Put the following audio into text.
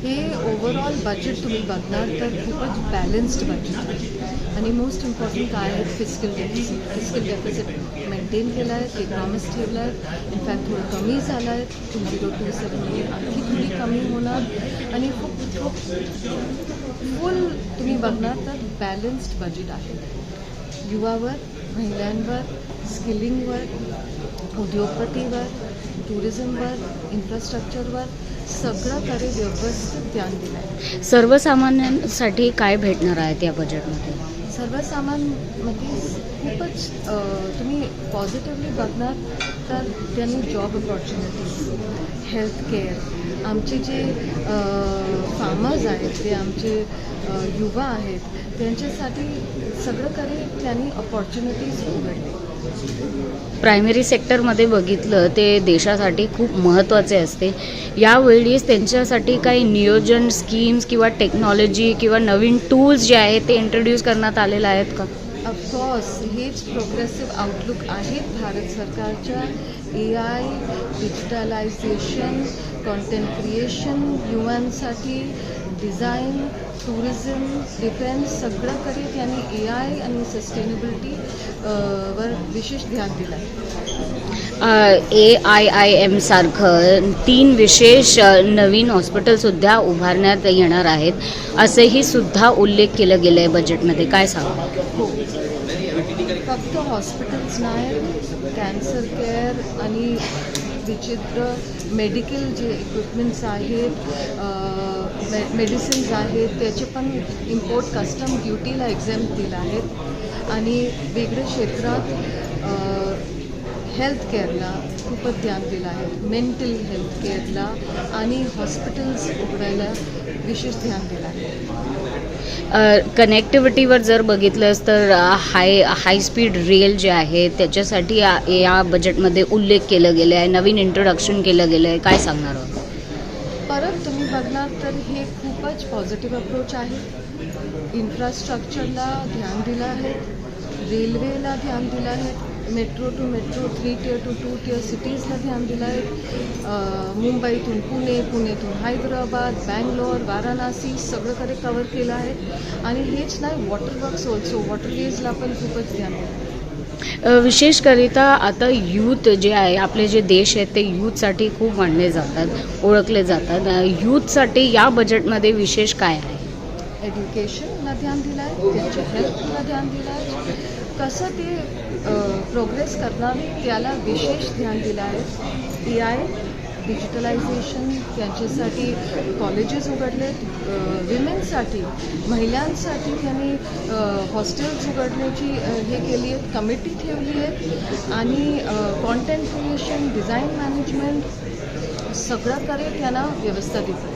हे overall budget तुम्ही बघणार तर खूपच बॅलन्स्ड बजेट आहे. आणि मोस्ट इम्पॉर्टंट काय आहे, फिस्कल डेफिसिट मेंटेन केला आहे, इकॉनॉमिक्स ठेवला आहे. इनफॅक्ट थोडं कमी झालं आहे, 2027 आणखी थोडी कमी होणार. आणि खूप फुल तुम्ही बघणार तर बॅलन्स्ड बजेट आहे. युवावर, महिलांवर, स्किलिंगवर, उद्योगपतीवर, टुरिझमवर, इन्फ्रास्ट्रक्चरवर सगळ्याकडे व्यवस्थित ध्यान दिलं आहे. सर्वसामान्यांसाठी काय भेटणार आहेत या बजेटमध्ये? सर्वसामान्यांमध्ये खूपच तुम्ही पॉझिटिव्हली बघणार तर त्यांनी जॉब अपॉर्च्युनिटीज, हेल्थकेअर, आमचे जे फार्मर्स आहेत, ते आमचे युवा आहेत, त्यांच्यासाठी सगळीकडे त्यांनी अपॉर्च्युनिटीज उघडले. प्रायमरी सेक्टरमध्ये बघितलं ते देशासाठी खूप महत्त्वाचे असते. यावेळीच त्यांच्यासाठी काही नियोजन स्कीम्स किंवा टेक्नॉलॉजी किंवा नवीन टूल्स जे आहेत ते इंट्रोड्यूस करण्यात आलेले आहेत का? ऑफकोर्स हेच प्रोग्रेसिव्ह आउटलुक आहेत भारत सरकारच्या. AI, डिजिटलायझेशन, कॉन्टेंट क्रिएशन, युवांसाठी डिझाईन, टुरिझम, डिफेन्स सगळ्याकडे त्यांनी AI आणि सस्टेनेबिलिटी वर विशेष ध्यान दिलं आहे. AIIM सारखं 3 विशेष नवीन हॉस्पिटलसुद्धा उभारण्यात येणार आहेत, असेही सुद्धा उल्लेख केला गेला आहे बजेटमध्ये. काय सांगा? हो, फक्त हॉस्पिटल्स नाही, कॅन्सर केअर आणि विचित्र मेडिकल जे इक्विपमेंट्स आहेत, मेडिसिन्स आहेत, त्याचे पण इम्पोर्ट कस्टम ड्युटीला एक्झाम दिलं आहेत. आणि वेगळ्या क्षेत्रात हेल्थ केअरला खूपच ध्यान दिलं आहे, मेंटल हेल्थ केअरला आणि हॉस्पिटल्स उघडायला विशेष ध्यान दिलं आहे. कनेक्टिव्हिटीवर जर बघितलंस तर हाय स्पीड रेल जे आहे त्याच्यासाठी या बजेटमध्ये उल्लेख केलं गेलं आहे, नवीन इंट्रोडक्शन केलं गेलं आहे. काय सांगणार आहोत? परत तुम्ही बघणार तर हे खूपच पॉझिटिव्ह अप्रोच आहे. इन्फ्रास्ट्रक्चरला ध्यान दिलं आहे, रेल्वेला ध्यान दिलं आहे, metro to metro, 3 tier to 2 tier सिटीजला ध्यान दिलं आहे. मुंबईतून पुणे, पुणेतून हैदराबाद, बँगलोर, वाराणसी सगळीकडे कवर केलं आहे. आणि हेच नाही, वॉटर वर्क्स ऑल्सो, वॉटरवेजला पण खूपच ध्यान दिलं आहे. विशेषकरिता आता यूथ जे आहे, आपले जे देश आहेत ते यूथसाठी खूप मानले जातात, ओळखले जातात. यूथसाठी या बजेटमध्ये विशेष काय आहे? एज्युकेशनला ध्यान दिलं आहे, त्यांच्या हेल्थला ध्यान दिलं आहे, कसं ते प्रोग्रेस करणार त्याला विशेष ध्यान दिलं आहे. AI, डिजिटलायझेशन, त्यांच्यासाठी कॉलेजेस उघडलेत, विमेन्ससाठी, महिलांसाठी त्यांनी हॉस्टेल्स उघडण्याची हे केली आहेत, कमिटी ठेवली आहे. आणि कॉन्टेंट क्रिएशन, डिझाईन मॅनेजमेंट सगळ्याकडे त्यांना व्यवस्था दिली.